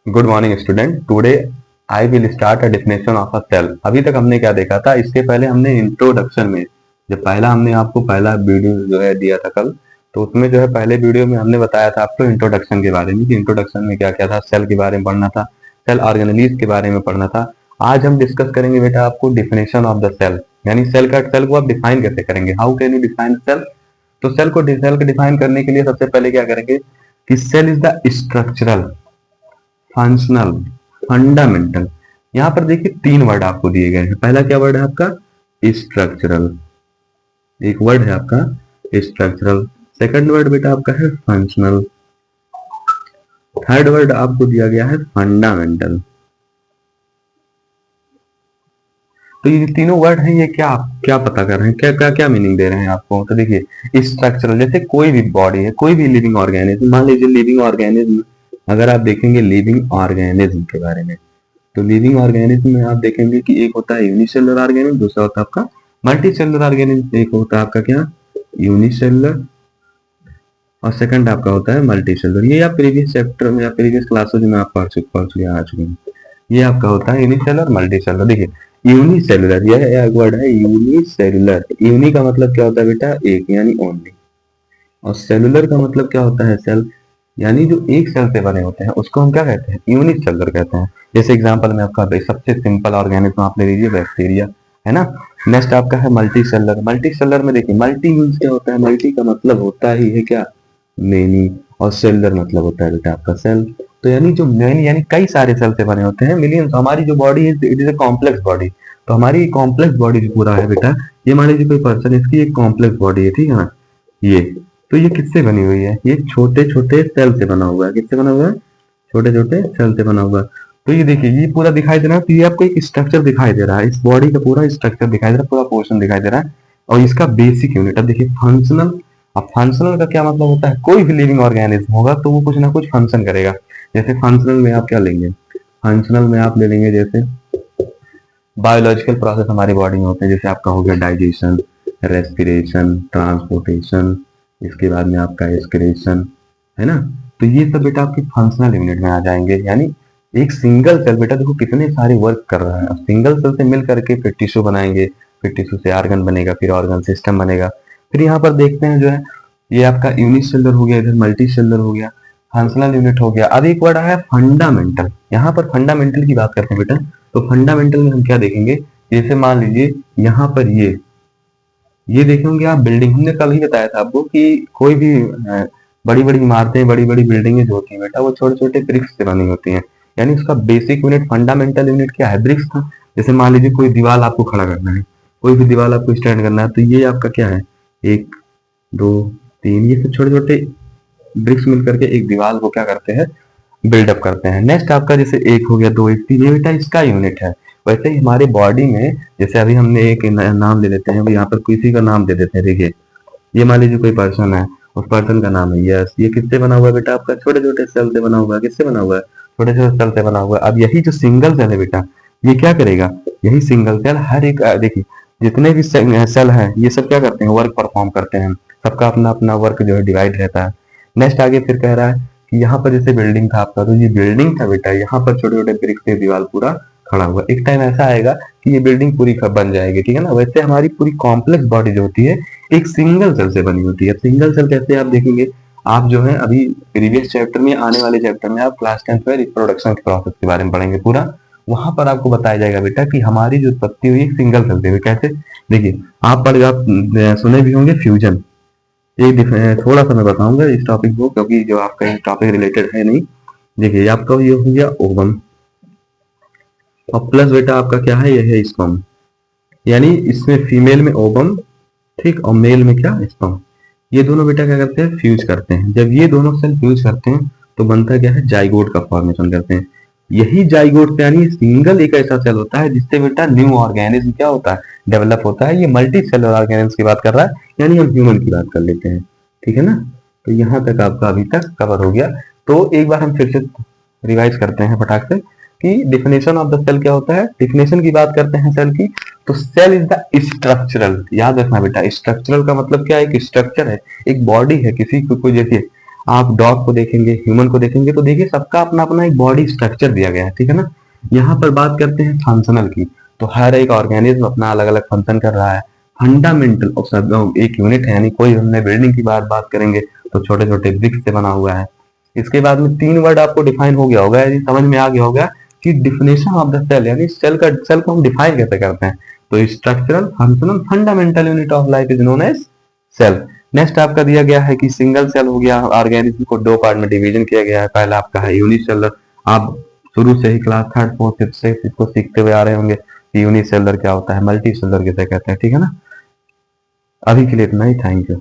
Good morning student. Today I will start a definition of a cell. अभी तक हमने क्या देखा था, इसके पहले हमने इंट्रोडक्शन में जब पहला हमने आपको पहला वीडियो जो है दिया था कल, तो उसमें जो है पहले वीडियो में हमने बताया था आपको इंट्रोडक्शन के बारे में कि इंट्रोडक्शन में क्या क्या था, सेल के बारे में पढ़ना था, सेल ऑर्गेनेलिज के बारे में पढ़ना था। आज हम डिस्कस करेंगे बेटा आपको डिफिनेशन ऑफ द सेल, यानी सेल को आप डिफाइन कैसे करेंगे, how can you define cell. तो सेल को डिफाइन करने के लिए सबसे पहले क्या करेंगे कि cell is the structural, functional, fundamental. यहां पर देखिए तीन वर्ड आपको दिए गए हैं। पहला क्या वर्ड है आपका, स्ट्रक्चरल, एक वर्ड है आपका स्ट्रक्चरल। सेकंड वर्ड बेटा आपका है फंक्शनल। थर्ड वर्ड आपको दिया गया है फंडामेंटल। तो ये तीनों वर्ड हैं, ये क्या क्या पता कर रहे हैं, क्या क्या क्या मीनिंग दे रहे हैं आपको। तो देखिए स्ट्रक्चरल, जैसे कोई भी बॉडी है, कोई भी लिविंग ऑर्गेनिज्म, मान लीजिए लिविंग ऑर्गेनिज्म, अगर आप देखेंगे लिविंग ऑर्गेनिज्म के बारे में, तो लिविंग ऑर्गेनिज्म में आप देखेंगे कि एक होता है यूनिसेलुलर ऑर्गेनिज्म, दूसरा होता है आपका मल्टी सेलुलर ऑर्गेनिज्म। एक होता है आपका क्या, यूनिसेलुलर, और सेकंड आपका होता है मल्टी सेलुलर। ये आप प्रीवियस चैप्टर में या प्रीवियस क्लासेज में आप पढ़ चुके आ चुके हैं। ये आपका होता है यूनिसेलुलर, मल्टी सेलुलर। देखिए यूनिसेलुलर, यह एक वर्ड है यूनिसेलुलर। यूनि का मतलब क्या होता है बेटा, एक, यानी ओनली। और सेलुलर का मतलब क्या होता है, सेल, यानी जो एक सेल से बने होते हैं उसको हम क्या कहते हैं, यूनिसेलुलर कहते हैं। जैसे एग्जांपल में आपका सबसे सिंपल ऑर्गेनिज्म आप ले लीजिए, बैक्टीरिया, है ना। नेक्स्ट आपका है मल्टी सेलुलर। मल्टी सेलुलर में देखिए मल्टी मीन्स क्या होता है, मल्टी का मतलब होता ही है क्या, मेनी, और सेलुलर मतलब होता है बेटा आपका सेल। तो यानी जो मेनी यानी कई सारे सेल से बने होते हैं, मिलियंस। हमारी जो बॉडी है it is a complex body. तो हमारी कॉम्प्लेक्स बॉडी जो पूरा है बेटा, ये मान लीजिए कोई पर्सन, इसकी एक कॉम्प्लेक्स बॉडी है, ठीक है ना। ये तो ये किससे बनी हुई है, ये छोटे छोटे सेल से बना हुआ है। किससे बना हुआ है, छोटे छोटे सेल से बना हुआ है। तो ये देखिए ये पूरा दिखाई दे रहा है, तो ये आपको एक स्ट्रक्चर दिखाई दे रहा है, इस बॉडी का पूरा स्ट्रक्चर दिखाई दे रहा है, पूरा पोर्शन दिखाई दे रहा है। और इसका बेसिक यूनिट, अब देखिए फंक्शनल। अब फंक्शनल का क्या मतलब होता है, कोई भी लिविंग ऑर्गेनिज्म होगा तो वो कुछ ना कुछ फंक्शन करेगा। जैसे फंक्शनल में आप क्या लेंगे, फंक्शनल में आप ले लेंगे जैसे बायोलॉजिकल प्रोसेस हमारी बॉडी में होते हैं, जैसे आपका हो गया डाइजेशन, रेस्पिरेशन, ट्रांसपोर्टेशन, इसके बाद में आपका एक्सक्रीशन, है ना। तो ये सब बेटा आपकी फंक्शनल यूनिट में आ जाएंगे। यानी एक सिंगल सेल बेटा देखो कितने सारे वर्क कर रहा है। अब सिंगल सेल से मिल करके फिर टिश्यू बनाएंगे, फिर टिश्यू से ऑर्गन बनेगा, फिर ऑर्गन सिस्टम बनेगा। फिर यहाँ पर देखते हैं जो है ये आपका यूनिसेलुलर हो गया, इधर मल्टी सेलुलर हो गया, फंक्शनल यूनिट हो गया। अब एक वर्ड आया फंडामेंटल। यहाँ पर फंडामेंटल की बात करते हैं बेटा, तो फंडामेंटल में हम क्या देखेंगे, जैसे मान लीजिए यहाँ पर ये देखेंगे आप बिल्डिंग, हमने कल ही बताया था आपको कि कोई भी बड़ी बड़ी इमारतें, बड़ी बड़ी बिल्डिंगें जो होती है बेटा, वो छोटे छोटे ब्रिक्स से बनी होती हैं। यानी उसका बेसिक यूनिट, फंडामेंटल यूनिट क्या है, ब्रिक्स था। जैसे मान लीजिए कोई दीवार आपको खड़ा करना है, कोई भी दीवार आपको स्टैंड करना है, तो ये आपका क्या है, एक, दो, तीन, ये सब छोटे छोटे ब्रिक्स मिल करके एक दीवार को क्या करते हैं, बिल्डअप करते हैं। नेक्स्ट आपका जैसे एक हो गया, दो, एक, तीन, ये बेटा इसका यूनिट है। वैसे ही हमारे बॉडी में, जैसे अभी हमने एक नाम ले लेते हैं, यहाँ पर किसी का नाम दे देते हैं। देखिए ये मान लीजिए कोई पर्सन है, उस पर्सन का नाम है यस। ये किससे बना हुआ है बेटा, आपका छोटे छोटे सेल से बना हुआ है। किससे बना हुआ है, छोटे छोटे सेल से बना हुआ है। अब यही जो सिंगल सेल है बेटा, ये क्या करेगा, यही सिंगल सेल हर एक, देखिए जितने भी सेल है ये सब क्या करते हैं, वर्क परफॉर्म करते हैं। सबका अपना अपना वर्क जो है डिवाइड रहता है। नेक्स्ट आगे फिर कह रहा है कि यहाँ पर जैसे बिल्डिंग था आपका, तो ये बिल्डिंग था बेटा, यहाँ पर छोटे छोटे ब्रिक्स से दीवार पूरा खड़ा हुआ। एक टाइम ऐसा आएगा कि ये बिल्डिंग पूरी बन जाएगी, ठीक है ना। वैसे हमारी पूरी कॉम्प्लेक्स बॉडी जो होती है एक सिंगल सेल से बनी होती है। सिंगल सेल कैसे आप देखेंगे, आप जो है अभी प्रीवियस चैप्टर में, आने वाले चैप्टर में आप क्लास 10 में रिप्रोडक्शन के प्रोसेस के बारे में पढ़ेंगे पूरा। वहां पर आपको बताया जाएगा बेटा कि हमारी जो उत्पत्ति हुई सिंगल सेल से हुई। कैसे, देखिए आप सुने भी होंगे फ्यूजन। एक थोड़ा सा मैं बताऊंगा इस टॉपिक को, क्योंकि जो आपका टॉपिक रिलेटेड है नहीं। देखिए आपका ये हो गया ओवम, और प्लस बेटा आपका क्या है, यह है स्पर्म। यानी इसमें फीमेल में ओवम, ठीक, और मेल में क्या, स्पर्म। ये दोनों बेटा क्या करते हैं, फ्यूज करते हैं। जब ये दोनों सेल फ्यूज करते हैं तो बनता क्या है, जाइगोट का फॉर्मेशन करते हैं। यही जाइगोट से, यानी सिंगल एक ऐसा सेल होता है जिससे बेटा न्यू ऑर्गेनिज्म क्या होता है, डेवलप होता है। ये मल्टी सेलुलर ऑर्गेनिज्म की बात कर रहा है, यानी हम ह्यूमन की बात कर लेते हैं, ठीक है ना। तो यहाँ तक आपका अभी तक कवर हो गया। तो एक बार हम फिर से रिवाइज करते हैं फटाक से कि डिफिनेशन ऑफ द सेल क्या होता है। डिफिनेशन की बात करते हैं सेल की, तो सेल इज द स्ट्रक्चरल, याद रखना बेटा, स्ट्रक्चरल का मतलब क्या है, एक स्ट्रक्चर है, एक बॉडी है किसी को, जैसे आप डॉग को देखेंगे, ह्यूमन को देखेंगे, तो देखिए सबका अपना अपना एक बॉडी स्ट्रक्चर दिया गया है, ठीक है ना। यहाँ पर बात करते हैं फंक्शनल की, तो हर एक ऑर्गेनिज्म अपना अलग अलग फंक्शन कर रहा है। फंडामेंटल एक यूनिट है, यानी कोई हमने बिल्डिंग की बात करेंगे तो छोटे छोटे ब्रिक्स से बना हुआ है। इसके बाद में 3 वर्ड आपको डिफाइन हो गया होगा, यदि समझ में आ गया होगा कि डिफिनेशन ऑफ द सेल, यानी सेल को हम डिफाइन कैसे करते हैं। तो structural, functional, fundamental unit of life is known as cell. Next आपका दिया गया है कि सिंगल सेल हो गया, ऑर्गेनिज्म को 2 पार्ट में डिवीजन किया गया है। पहला आपका है यूनिसेलुलर, आप शुरू से ही class 3rd 4th 5th 6th इसको सीखते हुए आ रहे होंगे कि यूनिसेलुलर क्या होता है, मल्टी सेलुलर किसे कहते हैं, ठीक है ना। अभी के लिए इतना ही, थैंक यू।